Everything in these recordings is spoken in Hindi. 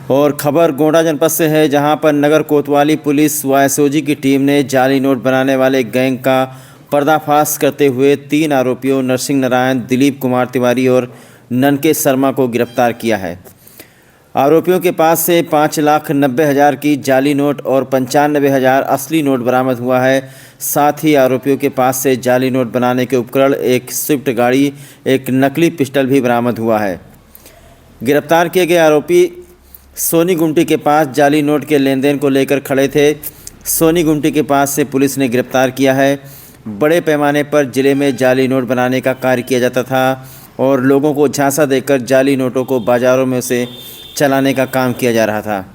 और खबर गोंडा जनपद से है, जहां पर नगर कोतवाली पुलिस व एसओजी की टीम ने जाली नोट बनाने वाले गैंग का पर्दाफाश करते हुए 3 आरोपियों नरसिंह नारायण, दिलीप कुमार तिवारी और ननके शर्मा को गिरफ्तार किया है। आरोपियों के पास से 5,90,000 की जाली नोट और 95,000 असली नोट बरामद हुआ है। साथ ही आरोपियों के पास से जाली नोट बनाने के उपकरण, एक स्विफ्ट गाड़ी, एक नकली पिस्टल भी बरामद हुआ है। गिरफ्तार किए गए आरोपी सोनी गुमटी के पास जाली नोट के लेन देन को लेकर खड़े थे। सोनी गुमटी के पास से पुलिस ने गिरफ्तार किया है। बड़े पैमाने पर जिले में जाली नोट बनाने का कार्य किया जाता था और लोगों को झांसा देकर जाली नोटों को बाज़ारों में से चलाने का काम किया जा रहा था।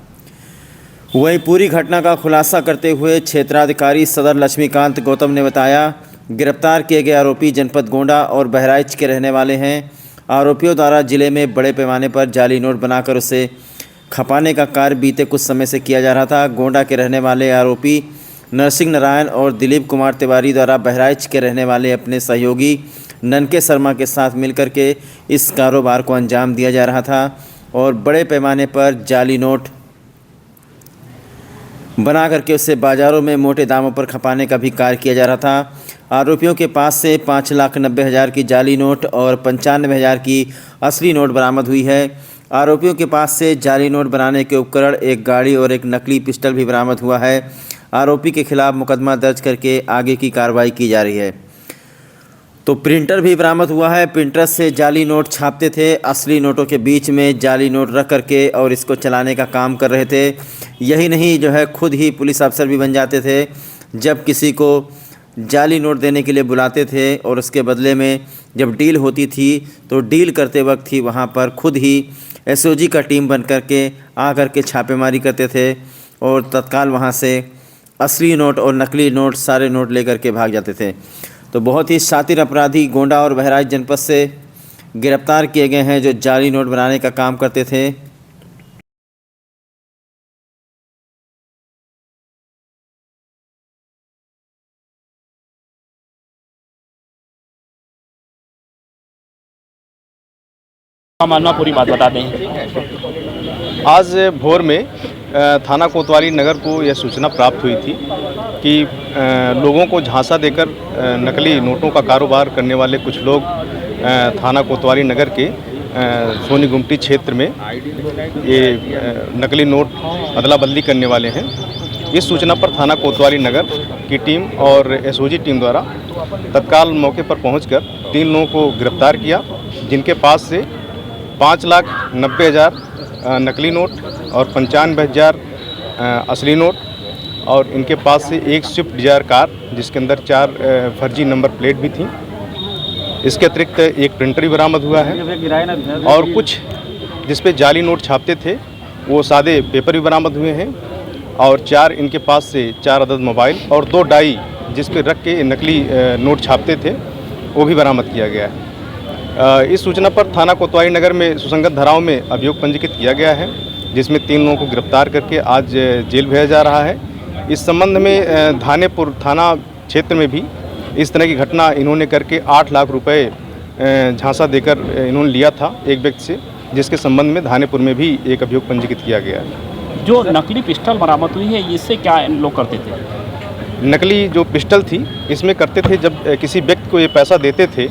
वहीं पूरी घटना का खुलासा करते हुए क्षेत्राधिकारी सदर लक्ष्मीकांत गौतम ने बताया, गिरफ्तार किए गए आरोपी जनपद गोंडा और बहराइच के रहने वाले हैं। आरोपियों द्वारा जिले में बड़े पैमाने पर जाली नोट बनाकर उसे खपाने का कार्य बीते कुछ समय से किया जा रहा था। गोंडा के रहने वाले आरोपी नरसिंह नारायण और दिलीप कुमार तिवारी द्वारा बहराइच के रहने वाले अपने सहयोगी ननके शर्मा के साथ मिलकर के इस कारोबार को अंजाम दिया जा रहा था और बड़े पैमाने पर जाली नोट बना करके उससे बाज़ारों में मोटे दामों पर खपाने का भी कार्य किया जा रहा था। आरोपियों के पास से 5,90,000 की जाली नोट और 95,000 की असली नोट बरामद हुई है। आरोपियों के पास से जाली नोट बनाने के उपकरण, एक गाड़ी और एक नकली पिस्टल भी बरामद हुआ है। आरोपी के खिलाफ मुकदमा दर्ज करके आगे की कार्रवाई की जा रही है। तो प्रिंटर भी बरामद हुआ है। प्रिंटर से जाली नोट छापते थे, असली नोटों के बीच में जाली नोट रख करके और इसको चलाने का काम कर रहे थे। यही नहीं, जो है खुद ही पुलिस अफसर भी बन जाते थे। जब किसी को जाली नोट देने के लिए बुलाते थे और उसके बदले में जब डील होती थी तो डील करते वक्त ही वहाँ पर खुद ही एसओजी का टीम बन करके आकर के छापेमारी करते थे और तत्काल वहाँ से असली नोट और नकली नोट, सारे नोट लेकर के भाग जाते थे। तो बहुत ही शातिर अपराधी गोंडा और बहराइच जनपद से गिरफ्तार किए गए हैं जो जाली नोट बनाने का काम करते थे। मानना पूरी बात बता दें। आज भोर में थाना कोतवाली नगर को यह सूचना प्राप्त हुई थी कि लोगों को झांसा देकर नकली नोटों का कारोबार करने वाले कुछ लोग थाना कोतवाली नगर के सोनी गुमटी क्षेत्र में ये नकली नोट अदला बदली करने वाले हैं। इस सूचना पर थाना कोतवाली नगर की टीम और एसओजी टीम द्वारा तत्काल मौके पर पहुंचकर 3 लोगों को गिरफ्तार किया, जिनके पास से 5,90,000 नकली नोट और 95,000 असली नोट और इनके पास से एक स्विफ्ट डिजायर कार जिसके अंदर 4 फर्जी नंबर प्लेट भी थी। इसके अतिरिक्त एक प्रिंटर भी बरामद हुआ है और कुछ जिस पे जाली नोट छापते थे वो सादे पेपर भी बरामद हुए हैं और 4 इनके पास से 4 अदद मोबाइल और 2 डाई जिस पे रख के नकली नोट छापते थे वो भी बरामद किया गया है। इस सूचना पर थाना कोतवाली नगर में सुसंगत धाराओं में अभियोग पंजीकृत किया गया है, जिसमें 3 लोगों को गिरफ्तार करके आज जेल भेजा जा रहा है। इस संबंध में धानेपुर थाना क्षेत्र में भी इस तरह की घटना इन्होंने करके 8 लाख रुपए झांसा देकर इन्होंने लिया था एक व्यक्ति से, जिसके संबंध में धानेपुर में भी एक अभियोग पंजीकृत किया गया है। जो नकली पिस्टल बरामद हुई है, इससे क्या लोग करते थे? नकली जो पिस्टल थी इसमें करते थे, जब किसी व्यक्ति को ये पैसा देते थे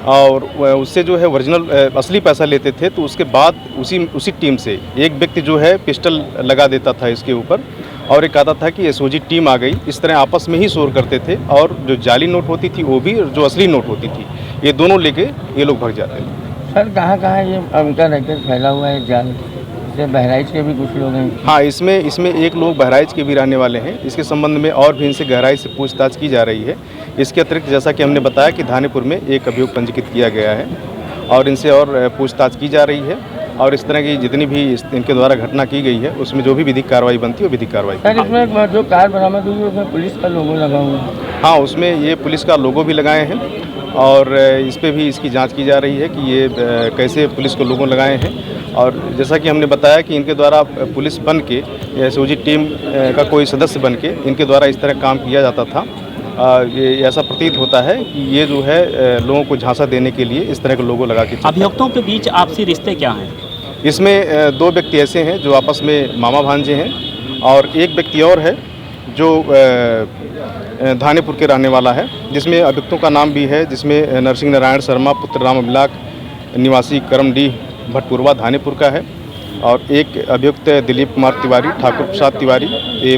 और उससे जो है ओरिजिनल असली पैसा लेते थे तो उसके बाद उसी टीम से एक व्यक्ति जो है पिस्टल लगा देता था इसके ऊपर और एक आता था कि एसओजी टीम आ गई। इस तरह आपस में ही शोर करते थे और जो जाली नोट होती थी वो भी और जो असली नोट होती थी ये दोनों लेके ये लोग भाग जाते थे। सर कहाँ ये उनका रैकेट फैला हुआ है जाल? बहराइच के भी कुछ लोग हैं। हाँ, इसमें एक लोग बहराइच के भी रहने वाले हैं। इसके संबंध में और भी इनसे गहराई से पूछताछ की जा रही है। इसके अतिरिक्त जैसा कि हमने बताया कि धानेपुर में एक अभियोग पंजीकृत किया गया है और इनसे और पूछताछ की जा रही है और इस तरह की जितनी भी इनके द्वारा घटना की गई है उसमें जो भी विधिक कार्रवाई बनती है वो विधिक कार्रवाई। सर इसमें जो कार बरामद हुई है उसमें पुलिस का लोगो लगा हुआ है? हाँ, उसमें ये पुलिस का लोगो भी लगाए हैं और इस पर भी इसकी जांच की जा रही है कि ये कैसे पुलिस को लोगो लगाए हैं। और जैसा कि हमने बताया कि इनके द्वारा पुलिस बन के एसओजी टीम का कोई सदस्य बन के इनके द्वारा इस तरह काम किया जाता था। ये ऐसा प्रतीत होता है कि ये जो है लोगों को झांसा देने के लिए इस तरह के लोगो लगा के। अभियुक्तों के बीच आपसी रिश्ते क्या हैं? इसमें 2 व्यक्ति ऐसे हैं जो आपस में मामा भांजे हैं और एक व्यक्ति और है जो धानेपुर के रहने वाला है, जिसमें अभियुक्तों का नाम भी है, जिसमें नरसिंह नारायण शर्मा पुत्र राम अभिलाख निवासी करमडीह भटपुरवा धानेपुर का है और एक अभियुक्त दिलीप कुमार तिवारी ठाकुर प्रसाद तिवारी ये